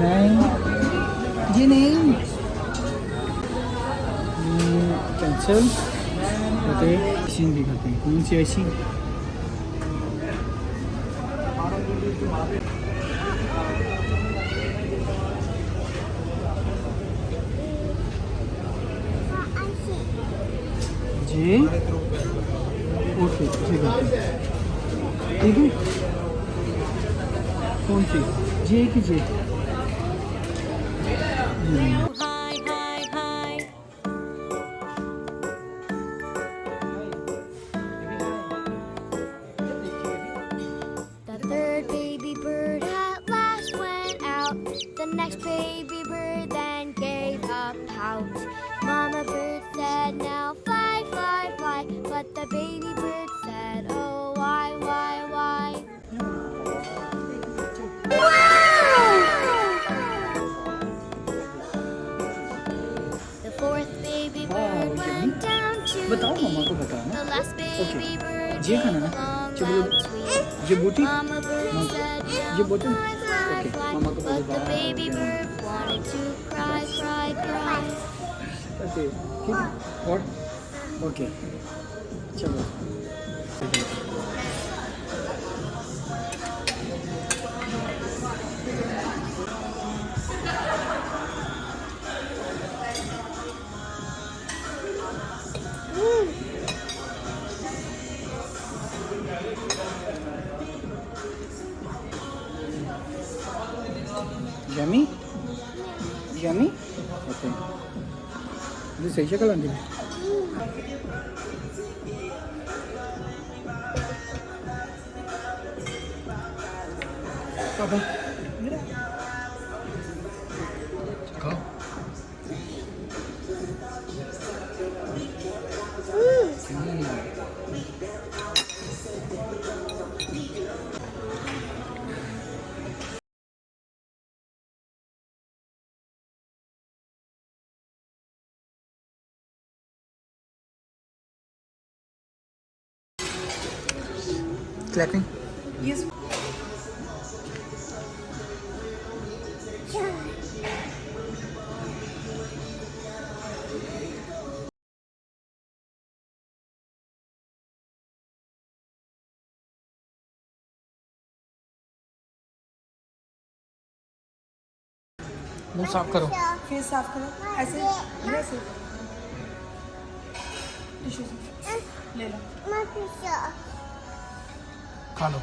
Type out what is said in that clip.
नहीं ये नहीं कैंसिल होते मशीन भी करते हैं कौन सी ऐसी जी ओके ठीक है ठीक है कौन सी जे की जे The third baby bird at last went out. The next baby bird then gave a pout. Mama bird said, now fly, fly, fly. But the baby bird said, oh, why, why? The fourth baby bird went down to बताओ मम्मा को eat. बताओ The ना last baby bird ये खाना ना belonged चलो out sweet. ये बूटी Mama bird said, ये now बोतल fly, fly, ओके fly. मम्मा को But the बोलो baby bird wanted to cry, cry, cry. Okay ठीक व्हाट ओके चलो Yummy? Yummy? Okay. This is siya ka lang din. Papa. Go. Clapping. Yes. मुंह साफ करो face साफ करो ऐसे ऐसे टिश्यू से ले लो खा लो